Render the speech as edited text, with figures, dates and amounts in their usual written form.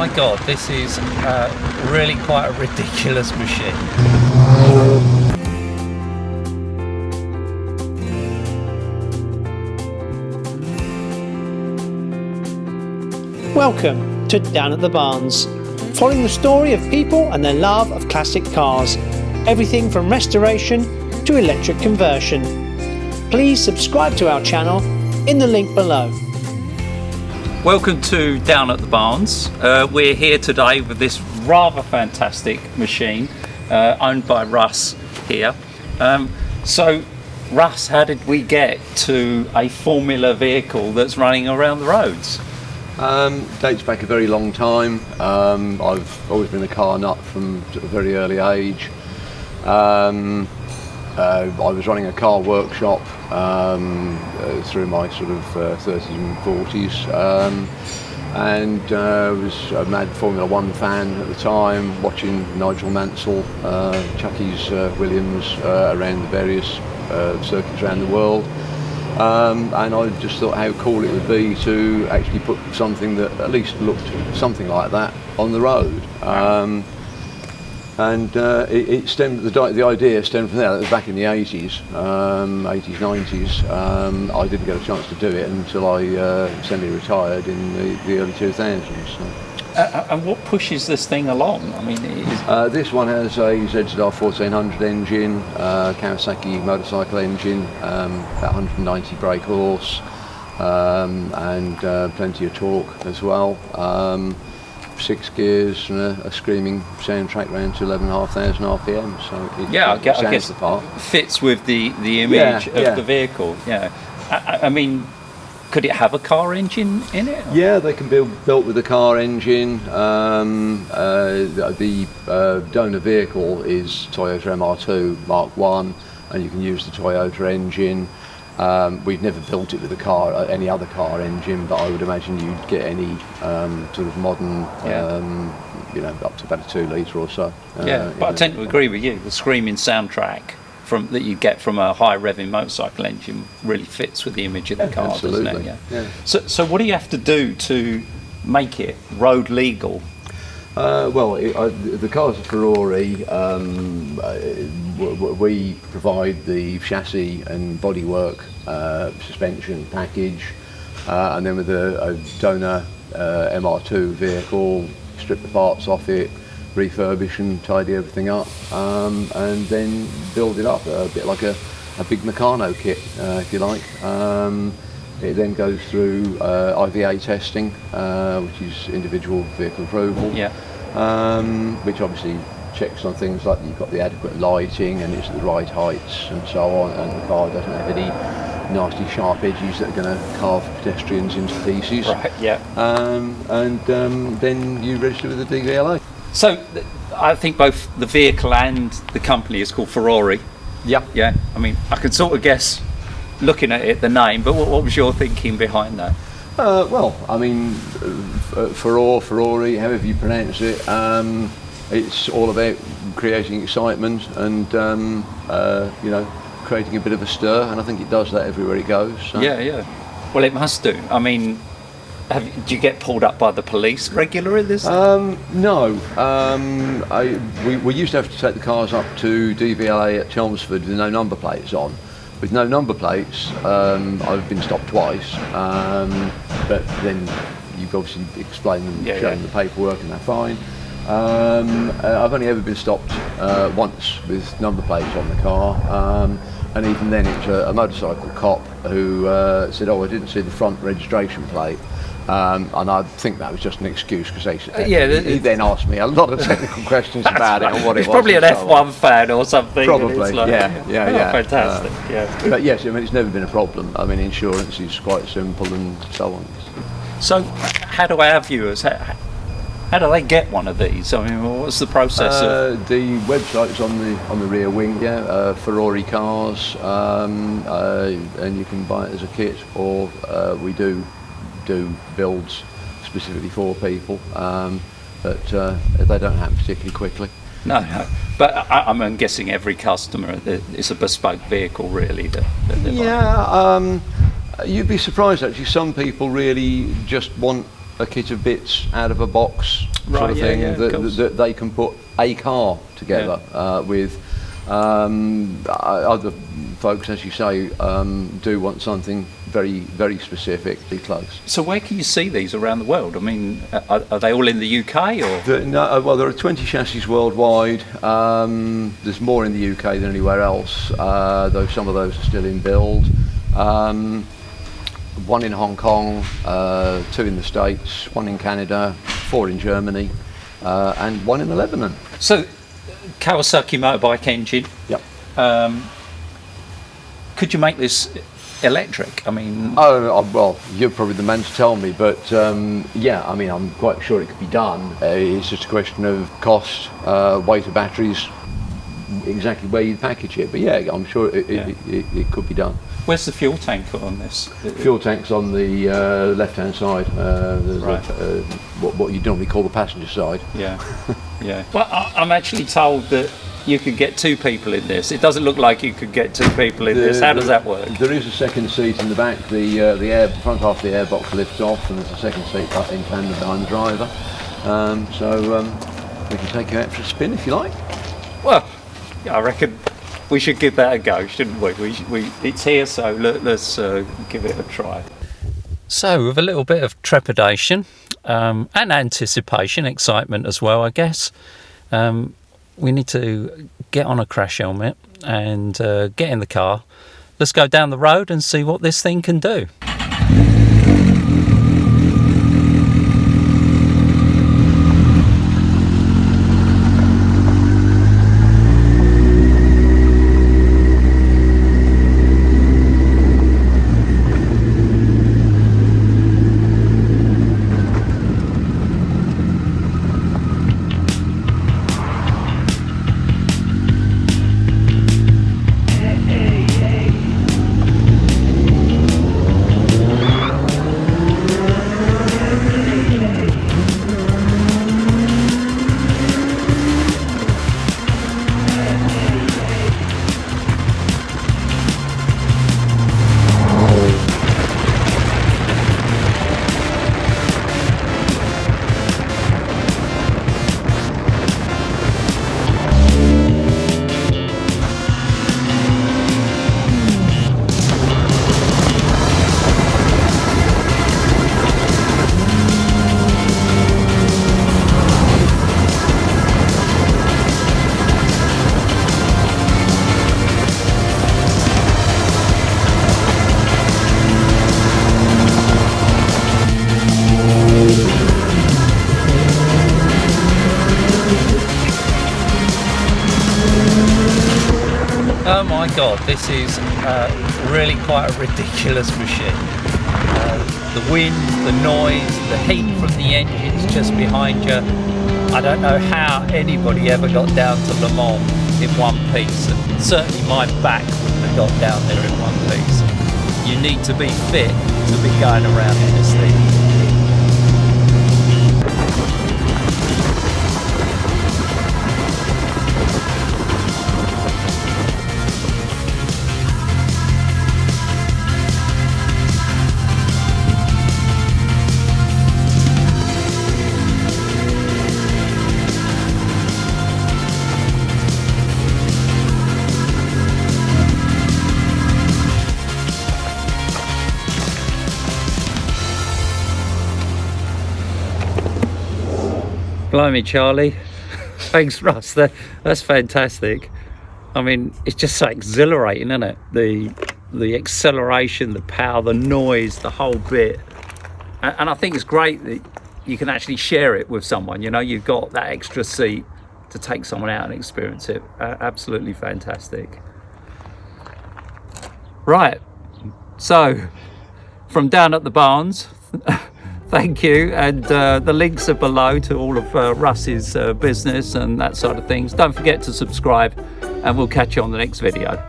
my God, this is really quite a ridiculous machine. Welcome to Down at the Barns, following the story of people and their love of classic cars, everything from restoration to electric conversion. Please subscribe to our channel in the link below. Welcome to Down at the Barns. We're here today with this rather fantastic machine owned by Russ here. So Russ, how did we get to a Formula vehicle that's running around the roads? Dates back a very long time. I've always been a car nut from a very early age. I was running a car workshop through my sort of 30s and 40s, and was a mad Formula One fan at the time, watching Nigel Mansell, Chucky's Williams around the various circuits around the world. And I just thought how cool it would be to actually put something that at least looked something like that on the road. It stemmed, the idea stemmed from there. That was back in the 80s, 90s. I didn't get a chance to do it until I semi-retired in the early 2000s. So. And what pushes this thing along? I mean, this one has a ZZR 1400 engine, Kawasaki motorcycle engine, about 190 brake horse, and plenty of torque as well. 6 gears and a screaming soundtrack around to 11,500 RPM. So it, yeah, I guess the part. Fits with the image of the vehicle. Yeah, I mean, could it have a car engine in it? Yeah, they can be built with a car engine. The donor vehicle is Toyota MR2 Mark 1, and you can use the Toyota engine. We've never built it with any other car engine, but I would imagine you'd get any sort of modern, up to about a 2 litre or so. But I tend to agree with you. The screaming soundtrack that you get from a high revving motorcycle engine really fits with the image of the car, absolutely. doesn't it? Yeah. So what do you have to do to make it road legal? The cars are Furore. We provide the chassis and bodywork, suspension package, and then with a donor MR2 vehicle, strip the parts off it, refurbish and tidy everything up, and then build it up a bit like a big Meccano kit, if you like. It then goes through IVA testing, which is individual vehicle approval, which obviously checks on things like you've got the adequate lighting and it's at the right heights and so on, and the car doesn't have any nasty sharp edges that are going to carve pedestrians into pieces. Right, yeah. Then you register with the DVLA. So I think both the vehicle and the company is called Furore. Yeah. Yeah. I mean, I can sort of guess, looking at it, the name, but what was your thinking behind that? Furore, however you pronounce it, it's all about creating excitement and creating a bit of a stir, and I think it does that everywhere it goes. So. Yeah. Well, it must do. I mean, do you get pulled up by the police regularly? No. We used to have to take the cars up to DVLA at Chelmsford with no number plates on. With no number plates, I've been stopped twice, but then you've obviously explained and shown the paperwork and they're fine. I've only ever been stopped once with number plates on the car, and even then it was a motorcycle cop who said, "Oh, I didn't see the front registration plate." And I think that was just an excuse because he then asked me a lot of technical questions about it and what it was. It's probably an F1 fan or something. Probably, yeah. Fantastic, But yes, I mean, it's never been a problem. I mean, insurance is quite simple and so on. So, how do our viewers? How do they get one of these? I mean, what's the process? The website's on the rear wing, Furore Cars, and you can buy it as a kit, or we do builds specifically for people, but they don't happen particularly quickly. No. But I'm guessing every customer, it's a bespoke vehicle, really. That they You'd be surprised actually. Some people really just want a kit of bits out of a box Right, sort of yeah, thing yeah, of that, course. that they can put a car together with. Other folks, as you say, do want something very, very specific, close. So where can you see these around the world? I mean, are they all in the UK or? Well, there are 20 chassis worldwide. There's more in the UK than anywhere else, though some of those are still in build. One in Hong Kong, 2 in the States, 1 in Canada, 4 in Germany, and 1 in Lebanon. So, Kawasaki motorbike engine. Yep. Could you make this electric? I mean, Well, you're probably the man to tell me, but yeah, I mean, I'm quite sure it could be done. It's just a question of cost, weight of batteries, exactly where you package it. But yeah, I'm sure it could be done. where's the fuel tank on this? Fuel tank's on the left-hand side, Right. what you normally call the passenger side. Yeah, yeah. Well, I'm actually told that you could get 2 people in this. It doesn't look like you could get 2 people in this. How does that work? There is a second seat in the back. The front half of the airbox lifts off, and there's a second seat in tandem behind the driver. So we can take you out for a spin if you like. Well, I reckon we should give that a go, shouldn't we? It's here, so let's give it a try. So, with a little bit of trepidation and anticipation, excitement as well, I guess, we need to get on a crash helmet and get in the car. Let's go down the road and see what this thing can do. Oh my god, this is really quite a ridiculous machine. The wind, the noise, the heat from the engines just behind you. I don't know how anybody ever got down to Le Mans in one piece, and certainly my back wouldn't have got down there in one piece. You need to be fit to be going around in this thing. Blimey, Charlie. Thanks, Russ. That's fantastic. I mean, it's just so exhilarating, isn't it? The acceleration, the power, the noise, the whole bit. And I think it's great that you can actually share it with someone. You know, you've got that extra seat to take someone out and experience it. Absolutely fantastic. Right. So, from down at the barns, thank you, and the links are below to all of Russ's business and that sort of things. Don't forget to subscribe, and we'll catch you on the next video.